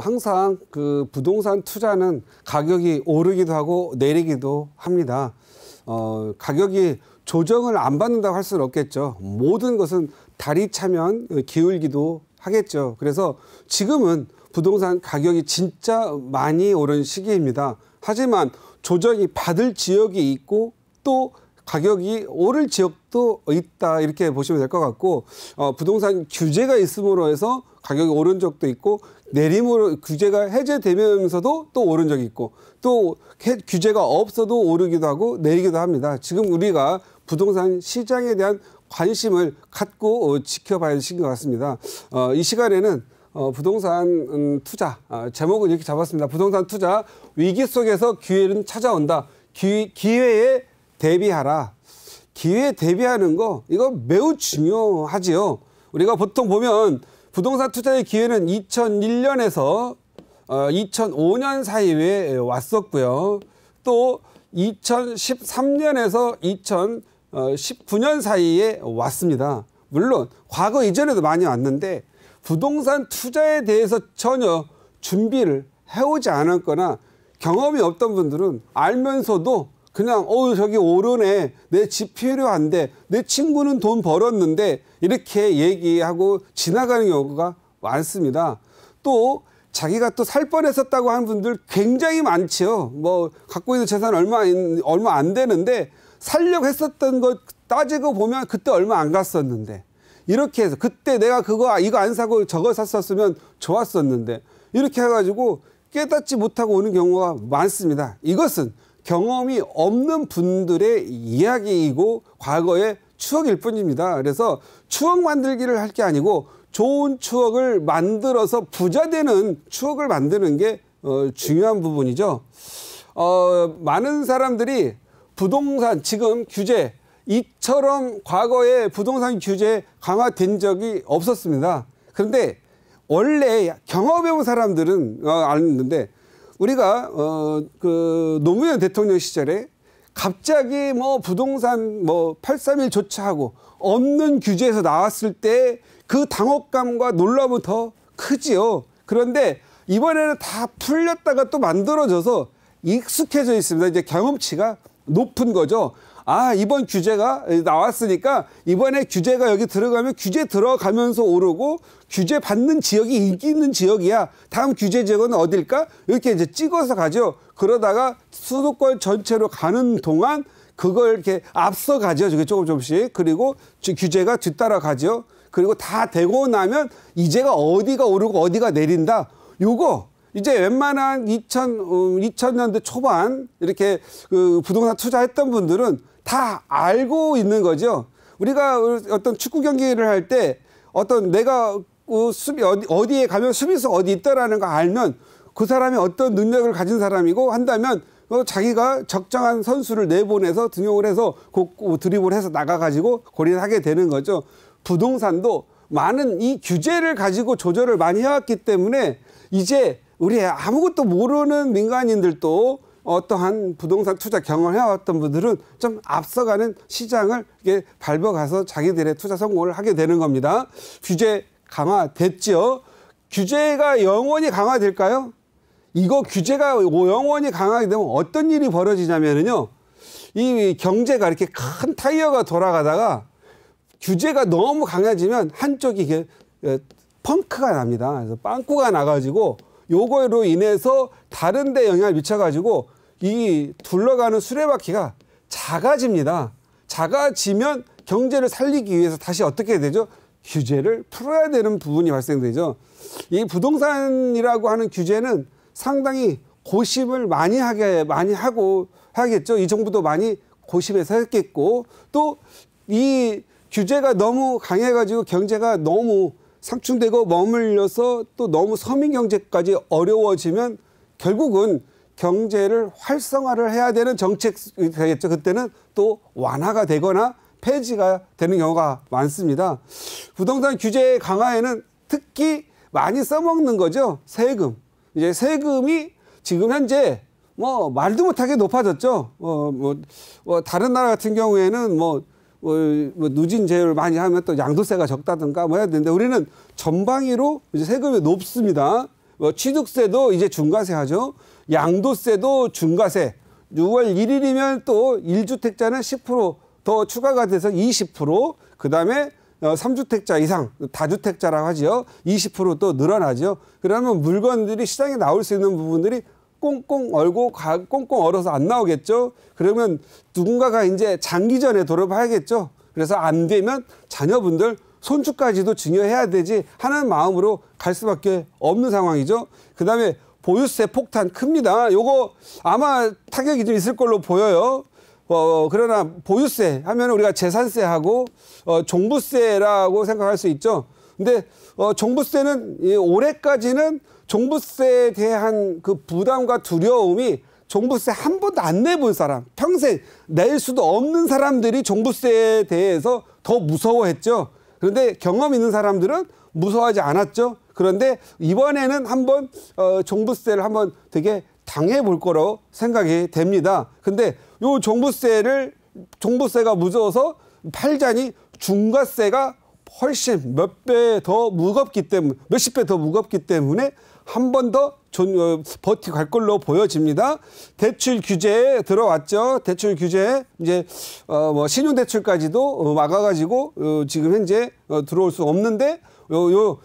항상 그 부동산 투자는 가격이 오르기도 하고 내리기도 합니다. 가격이 조정을 안 받는다고 할 수는 없겠죠. 모든 것은 달이 차면 기울기도 하겠죠. 그래서 지금은 부동산 가격이 진짜 많이 오른 시기입니다. 하지만 조정이 받을 지역이 있고 또 가격이 오를 지역도 있다, 이렇게 보시면 될 것 같고, 부동산 규제가 있음으로 해서 가격이 오른 적도 있고, 내림으로 규제가 해제되면서도 또 오른 적이 있고, 또 규제가 없어도 오르기도 하고 내리기도 합니다. 지금 우리가 부동산 시장에 대한 관심을 갖고 지켜봐야 할 시기인 것 같습니다. 이 시간에는 부동산 투자, 제목은 이렇게 잡았습니다. 부동산 투자, 위기 속에서 기회는 찾아온다. 기회에 대비하라. 기회에 대비하는 거, 이거 매우 중요하지요. 우리가 보통 보면 부동산 투자의 기회는 2001년에서 2005년 사이에 왔었고요. 또 2013년에서 2019년 사이에 왔습니다. 물론 과거 이전에도 많이 왔는데 부동산 투자에 대해서 전혀 준비를 해오지 않았거나 경험이 없던 분들은 알면서도 그냥 저기 오르네, 내 집 필요한데, 내 친구는 돈 벌었는데 이렇게 얘기하고 지나가는 경우가 많습니다. 또 자기가 또 살 뻔했었다고 하는 분들 굉장히 많죠. 뭐 갖고 있는 재산 얼마 안 되는데 살려고 했었던 거 따지고 보면 그때 얼마 안 갔었는데, 이렇게 해서 그때 내가 이거 안 사고 저거 샀었으면 좋았었는데, 이렇게 해가지고 깨닫지 못하고 오는 경우가 많습니다. 이것은 경험이 없는 분들의 이야기이고 과거의 추억일 뿐입니다. 그래서 추억 만들기를 할 게 아니고 좋은 추억을 만들어서 부자 되는 추억을 만드는 게 중요한 부분이죠. 많은 사람들이 부동산 지금 규제, 이처럼 과거에 부동산 규제 강화된 적이 없었습니다. 그런데 원래 경험해본 사람들은 아는데, 우리가 그 노무현 대통령 시절에 갑자기 뭐 부동산 831 조치하고 없는 규제에서 나왔을 때 그 당혹감과 놀라움은 더 크지요. 그런데 이번에는 다 풀렸다가 또 만들어져서 익숙해져 있습니다. 이제 경험치가 높은 거죠. 이번 규제가 나왔으니까 이번에 규제가 여기 들어가면 규제 들어가면서 오르고, 규제 받는 지역이 인기 있는 지역이야. 다음 규제 지역은 어딜까? 이렇게 이제 찍어서 가죠. 그러다가 수도권 전체로 가는 동안 그걸 이렇게 앞서 가죠. 조금씩. 그리고 규제가 뒤따라 가죠. 그리고 다 되고 나면 이제가 어디가 오르고 어디가 내린다. 요거 이제 웬만한 2000년대 초반 이렇게 그 부동산 투자했던 분들은 다 알고 있는 거죠. 우리가 어떤 축구 경기를 할 때 내가 어디에 가면 수비수 어디 있다라는 거 알면 그 사람이 어떤 능력을 가진 사람이고 한다면 자기가 적정한 선수를 내보내서 등용을 해서 드리블을 해서 나가가지고 골인을 하게 되는 거죠. 부동산도 많은 이 규제를 가지고 조절을 많이 해왔기 때문에 이제 우리 아무것도 모르는 민간인들도 어떠한 부동산 투자 경험을 해왔던 분들은 좀 앞서가는 시장을 이렇게 밟아가서 자기들의 투자 성공을 하게 되는 겁니다. 규제 강화됐죠. 규제가 영원히 강화될까요? 이거 규제가 영원히 강하게 되면 어떤 일이 벌어지냐면요. 이 경제가 이렇게 큰 타이어가 돌아가다가 규제가 너무 강해지면 한쪽이 펑크가 납니다. 그래서 빵꾸가 나가지고 요거로 인해서 다른 데 영향을 미쳐가지고 이 둘러가는 수레바퀴가 작아집니다. 작아지면 경제를 살리기 위해서 다시 어떻게 되죠? 규제를 풀어야 되는 부분이 발생되죠. 이 부동산이라고 하는 규제는 상당히 고심을 많이 하고 하겠죠. 이 정부도 많이 고심해서 했겠고, 또 이 규제가 너무 강해가지고 경제가 너무 상충되고 머물려서 또 너무 서민 경제까지 어려워지면 결국은 경제를 활성화를 해야 되는 정책이 되겠죠. 그때는 또 완화가 되거나 폐지가 되는 경우가 많습니다. 부동산 규제 강화에는 특히 많이 써먹는 거죠. 세금. 이제 세금이 지금 현재 말도 못하게 높아졌죠. 다른 나라 같은 경우에는 누진 제휴를 많이 하면 또 양도세가 적다든가 해야 되는데, 우리는 전방위로 이제 세금이 높습니다. 취득세도 이제 중과세 하죠. 양도세도 중과세. 6월 1일이면 또 1주택자는 10% 추가가 돼서 20%, 그다음에 3주택자 이상, 다주택자라고 하죠. 20% 늘어나죠. 그러면 물건들이 시장에 나올 수 있는 부분들이 꽁꽁 얼고 꽁꽁 얼어서 안 나오겠죠. 그러면 누군가가 이제 장기전에 돌아봐야겠죠. 그래서 안 되면 자녀분들 손주까지도 증여해야 되지 하는 마음으로 갈 수밖에 없는 상황이죠. 그다음에 보유세 폭탄 큽니다. 요거 아마 타격이 좀 있을 걸로 보여요. 그러나 보유세 하면 우리가 재산세하고 종부세라고 생각할 수 있죠. 근데 종부세는 올해까지는 종부세에 대한 그 부담과 두려움이 종부세 한 번도 안 내본 사람, 평생 낼 수도 없는 사람들이 종부세에 대해서 더 무서워했죠. 그런데 경험 있는 사람들은 무서워하지 않았죠. 그런데 이번에는 한번 종부세를 한번 되게 당해볼 거로 생각이 됩니다. 근데 요 종부세가 무서워서 팔자니 중과세가 훨씬 몇십 배 더 무겁기 때문에 한 번 더 버티고 갈 걸로 보여집니다. 대출 규제에 들어왔죠. 대출 규제 이제 신용 대출까지도 막아가지고 지금 현재 들어올 수 없는데 요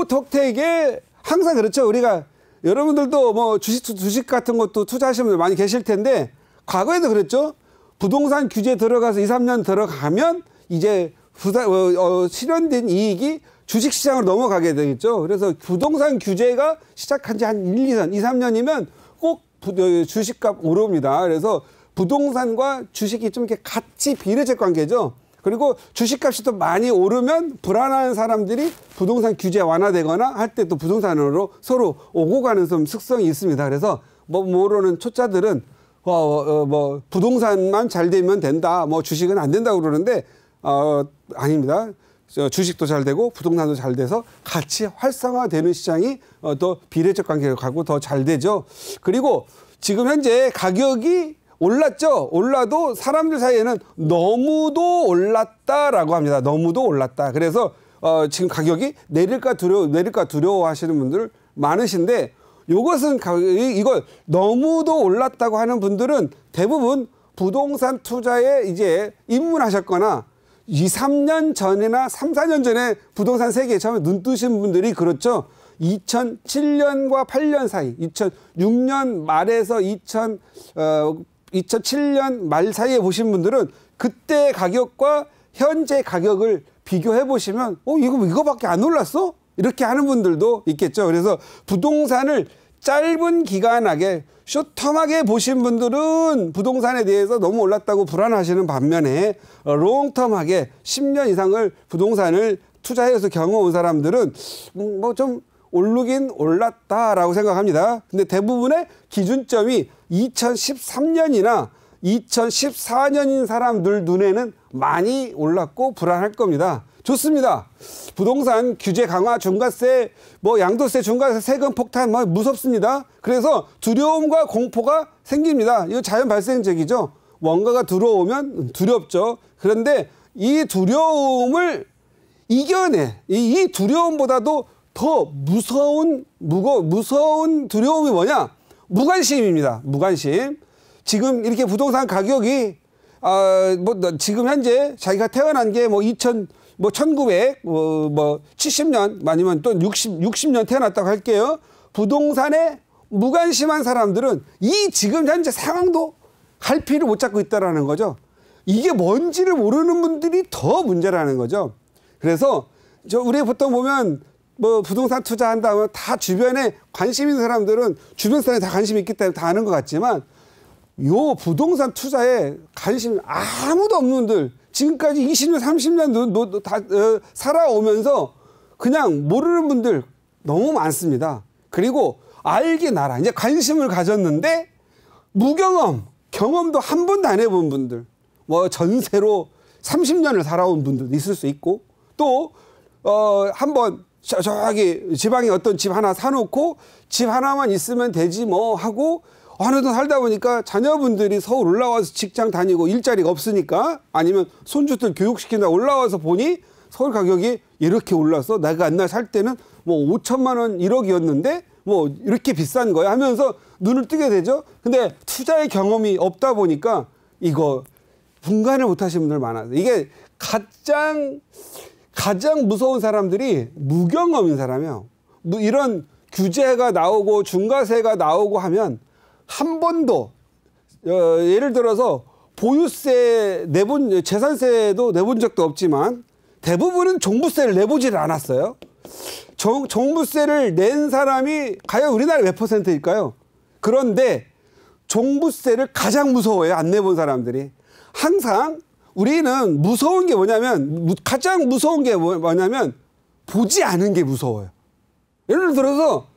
덕택에 항상 그렇죠. 우리가 여러분들도 뭐 주식 같은 것도 투자하시는 분들 많이 계실 텐데 과거에도 그랬죠. 부동산 규제 들어가서 2, 3년 들어가면 이제 실현된 이익이 주식시장으로 넘어가게 되겠죠. 그래서 부동산 규제가 시작한 지 한 2, 3년이면 꼭 주식값 오릅니다. 그래서 부동산과 주식이 좀 이렇게 같이 비례적 관계죠. 그리고 주식값이 또 많이 오르면 불안한 사람들이 부동산 규제 완화되거나 할 때 또 부동산으로 서로 오고 가는 좀 특성이 있습니다. 그래서 모르는 초짜들은 부동산만 잘 되면 된다. 주식은 안 된다고 그러는데 아닙니다. 주식도 잘 되고 부동산도 잘 돼서 같이 활성화되는 시장이 더 비례적 관계를 가고 더 잘 되죠. 그리고 지금 현재 가격이 올랐죠. 올라도 사람들 사이에는 너무도 올랐다라고 합니다. 너무도 올랐다. 그래서 지금 가격이 내릴까 두려워하시는 분들 많으신데 이것은 이걸 너무도 올랐다고 하는 분들은 대부분 부동산 투자에 이제 입문하셨거나 2, 3년 전이나 3, 4년 전에 부동산 세계에 처음에 눈 뜨신 분들이 그렇죠. 2007년과 8년 사이, 2006년 말에서 2007년 말 사이에 보신 분들은 그때 가격과 현재 가격을 비교해 보시면 이거밖에 안 올랐어? 이렇게 하는 분들도 있겠죠. 그래서 부동산을 짧은 기간하게 숏텀하게 보신 분들은 부동산에 대해서 너무 올랐다고 불안하시는 반면에 롱텀하게 10년 이상을 부동산을 투자해서 경험한 사람들은 좀 오르긴 올랐다라고 생각합니다. 근데 대부분의 기준점이 2013년이나 2014년인 사람들 눈에는 많이 올랐고 불안할 겁니다. 좋습니다. 부동산 규제 강화, 중과세, 양도세, 중과세, 세금 폭탄 무섭습니다. 그래서 두려움과 공포가 생깁니다. 이거 자연 발생적이죠. 원가가 들어오면 두렵죠. 그런데 이 두려움을 이 두려움보다도 더 무서운 두려움이 뭐냐? 무관심입니다. 무관심. 지금 이렇게 부동산 가격이 지금 현재 자기가 태어난 게 1970년 아니면 또 60년 태어났다고 할게요. 부동산에 무관심한 사람들은 지금 현재 상황도 갈피를 못 잡고 있다라는 거죠. 이게 뭔지를 모르는 분들이 더 문제라는 거죠. 그래서 우리 보통 보면 부동산 투자한다면 다 주변에 관심 있는 사람들은 주변 사람이 다 관심이 있기 때문에 다 아는 것 같지만 요 부동산 투자에 관심 아무도 없는 분들 지금까지 20년, 30년 다 살아오면서 그냥 모르는 분들 너무 많습니다. 그리고 알게 나라 이제 관심을 가졌는데 경험도 한 번도 안 해본 분들, 전세로 30년을 살아온 분들도 있을 수 있고 또 한번 저기 지방에 어떤 집 하나 사놓고 집 하나만 있으면 되지 하고 어느 돈 살다 보니까 자녀분들이 서울 올라와서 직장 다니고 일자리가 없으니까 아니면 손주들 교육시킨다 올라와서 보니 서울 가격이 이렇게 올라서 내가 옛날 살 때는 5천만 원 1억이었는데 뭐 이렇게 비싼 거야 하면서 눈을 뜨게 되죠. 근데 투자의 경험이 없다 보니까 이거 분간을 못 하시는 분들 많아요. 이게 가장 무서운 사람들이 무경험인 사람이에요. 이런 규제가 나오고 중과세가 나오고 하면 한 번도 예를 들어서 보유세 재산세도 내본 적도 없지만 대부분은 종부세를 내보지를 않았어요. 종부세를 낸 사람이 과연 우리나라 몇 %일까요? 그런데 종부세를 가장 무서워해요. 안 내본 사람들이. 항상 우리는 무서운 게 뭐냐면 가장 무서운 게 뭐냐면 보지 않은 게 무서워요. 예를 들어서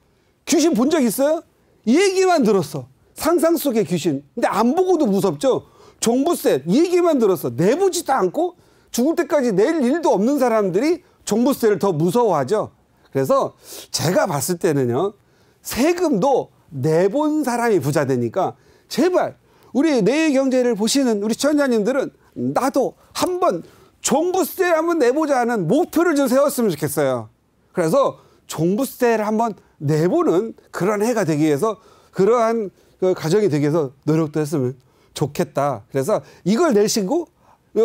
귀신 본 적 있어요? 이 얘기만 들었어. 상상 속의 귀신. 근데 안 보고도 무섭죠. 종부세 이 얘기만 들었어. 내보지도 않고 죽을 때까지 낼 일도 없는 사람들이 종부세를 더 무서워하죠. 그래서 제가 봤을 때는요. 세금도 내본 사람이 부자 되니까 제발 우리 내외경제를 보시는 우리 시청자님들은 나도 한번 종부세 한번 내보자 하는 목표를 좀 세웠으면 좋겠어요. 그래서 종부세를 한번 내보는 그런 해가 되기 위해서 그러한 그 가정이 되기 위해서 노력도 했으면 좋겠다. 그래서 이걸 내시고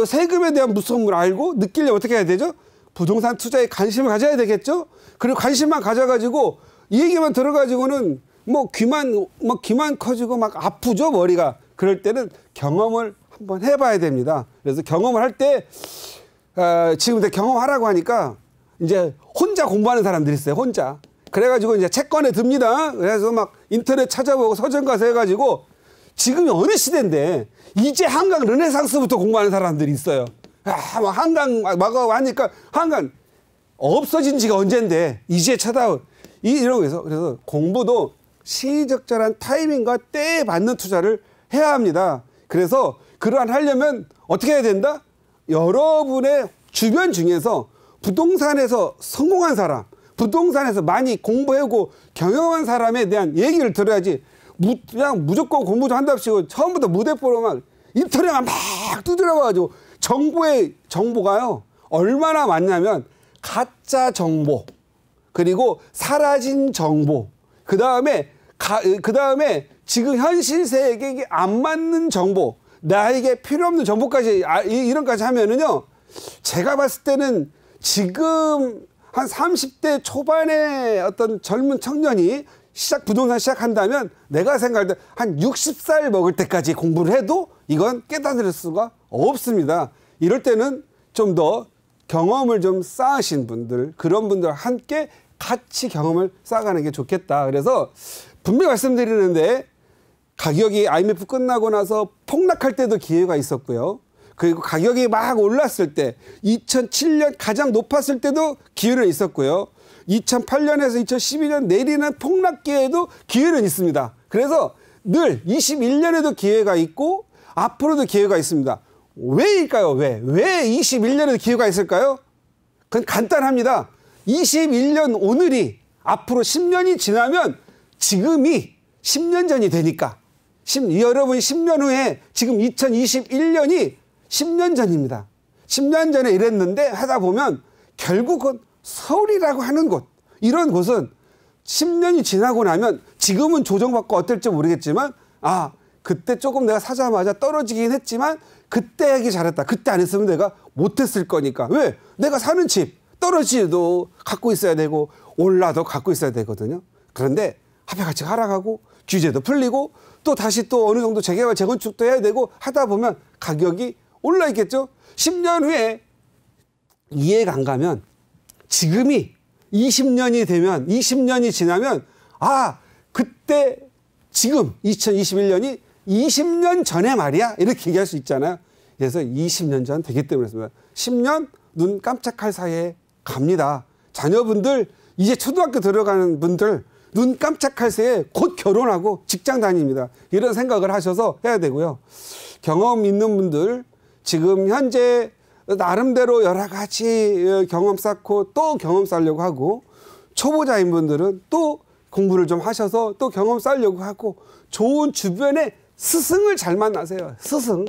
세금에 대한 무서움을 알고 느끼려면 어떻게 해야 되죠? 부동산 투자에 관심을 가져야 되겠죠? 그리고 관심만 가져가지고 이 얘기만 들어가지고는 귀만 커지고 막 아프죠, 머리가. 그럴 때는 경험을 한번 해봐야 됩니다. 그래서 경험을 할 때, 지금 경험하라고 하니까 이제 혼자 공부하는 사람들이 있어요, 혼자. 그래가지고 이제 책권에 듭니다. 그래서 막 인터넷 찾아보고 서점 가서 해가지고 지금이 어느 시대인데 이제 한강 르네상스부터 공부하는 사람들이 있어요. 막 한강 막 하니까 한강 없어진 지가 언젠데 이제 이러고 해서 그래서 공부도 시적절한 타이밍과 때에 맞는 투자를 해야 합니다. 그래서 그러한 하려면 어떻게 해야 된다? 여러분의 주변 중에서 부동산에서 성공한 사람, 부동산에서 많이 공부하고 경영한 사람에 대한 얘기를 들어야지 그냥 무조건 공부 좀 한답시고 처음부터 무대뽀로만 인터넷만 막 두드려봐가지고 정보가요 얼마나 많냐면 가짜 정보 그리고 사라진 정보 그 다음에 지금 현실 세계에 안 맞는 정보 나에게 필요 없는 정보까지 이런까지 하면은요 제가 봤을 때는 지금 한 30대 초반의 어떤 젊은 청년이 부동산 시작한다면 내가 생각할 때 한 60살 먹을 때까지 공부를 해도 이건 깨달을 수가 없습니다. 이럴 때는 좀 더 경험을 좀 쌓으신 분들 그런 분들과 함께 같이 경험을 쌓아가는 게 좋겠다. 그래서 분명히 말씀드리는데 가격이 IMF 끝나고 나서 폭락할 때도 기회가 있었고요. 그리고 가격이 막 올랐을 때 2007년 가장 높았을 때도 기회는 있었고요. 2008년에서 2012년 내리는 폭락기에도 기회는 있습니다. 그래서 늘 21년에도 기회가 있고 앞으로도 기회가 있습니다. 왜일까요? 왜 21년에도 기회가 있을까요? 그건 간단합니다. 21년 오늘이 앞으로 10년이 지나면 지금이 10년 전이 되니까 여러분이 10년 후에 지금 2021년이 10년 전입니다. 10년 전에 이랬는데 하다 보면 결국은 서울이라고 하는 곳 이런 곳은 10년이 지나고 나면 지금은 조정받고 어떨지 모르겠지만 그때 조금 내가 사자마자 떨어지긴 했지만 그때 하기 잘했다. 그때 안 했으면 내가 못했을 거니까. 왜? 내가 사는 집 떨어지도 갖고 있어야 되고 올라도 갖고 있어야 되거든요. 그런데 화폐가치가 하락하고 규제도 풀리고 또 다시 또 어느 정도 재개발 재건축도 해야 되고 하다 보면 가격이 올라 있겠죠. 10년 후에 이해가 안 가면 지금이 20년이 지나면 그때 지금 2021년이 20년 전에 말이야 이렇게 얘기할 수 있잖아요. 그래서 20년 전 되기 때문에 그렇습니다. 10년 눈 깜짝할 사이에 갑니다. 자녀분들 이제 초등학교 들어가는 분들 눈 깜짝할 새에 곧 결혼하고 직장 다닙니다. 이런 생각을 하셔서 해야 되고요. 경험 있는 분들 지금 현재 나름대로 여러 가지 경험 쌓고 또 경험 쌓으려고 하고 초보자인 분들은 또 공부를 좀 하셔서 또 경험 쌓으려고 하고 좋은 주변에 스승을 잘 만나세요. 스승.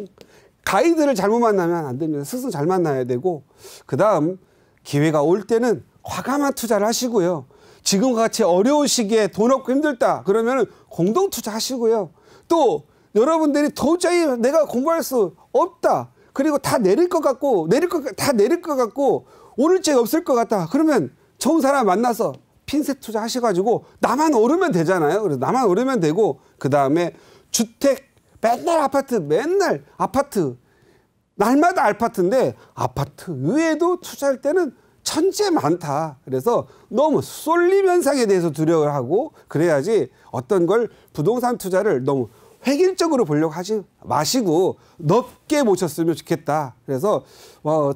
가이드를 잘못 만나면 안 됩니다. 스승 잘 만나야 되고 그다음 기회가 올 때는 과감한 투자를 하시고요. 지금과 같이 어려운 시기에 돈 없고 힘들다 그러면 공동 투자하시고요. 또 여러분들이 도저히 내가 공부할 수 없다. 그리고 다 내릴 것 같고 다 내릴 것 같고 오를 적 없을 것 같다. 그러면 좋은 사람 만나서 핀셋 투자 하셔가지고 나만 오르면 되잖아요. 그래서 나만 오르면 되고 그 다음에 주택 맨날 아파트 날마다 아파트인데 아파트 외에도 투자할 때는 천재 많다. 그래서 너무 쏠림 현상에 대해서 두려워를 하고 그래야지 어떤 걸 부동산 투자를 너무 획일적으로 보려고 하지 마시고 넓게 보셨으면 좋겠다. 그래서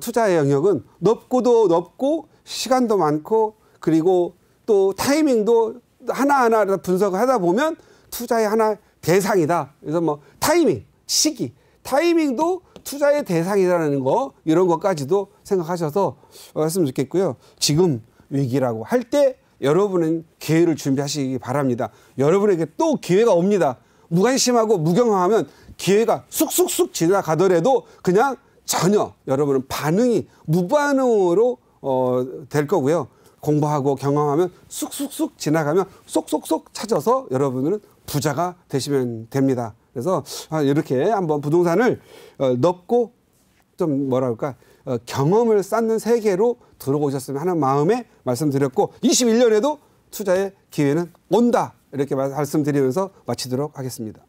투자의 영역은 넓고도 넓고 시간도 많고 그리고 또 타이밍도 하나하나 분석을 하다 보면 투자의 하나 대상이다. 그래서 뭐 타이밍, 시기, 타이밍도 투자의 대상이라는 거 이런 것까지도 생각하셔서 했으면 좋겠고요. 지금 위기라고 할 때 여러분은 기회를 준비하시기 바랍니다. 여러분에게 또 기회가 옵니다. 무관심하고 무경험하면 기회가 쑥쑥쑥 지나가더라도 그냥 전혀 여러분은 반응이 무반응으로 될 거고요. 공부하고 경험하면 쑥쑥쑥 지나가면 쏙쏙쏙 찾아서 여러분은 부자가 되시면 됩니다. 그래서 이렇게 한번 부동산을 넓고 좀 뭐랄까 경험을 쌓는 세계로 들어오셨으면 하는 마음에 말씀드렸고 21년에도 투자의 기회는 온다. 이렇게 말씀드리면서 마치도록 하겠습니다.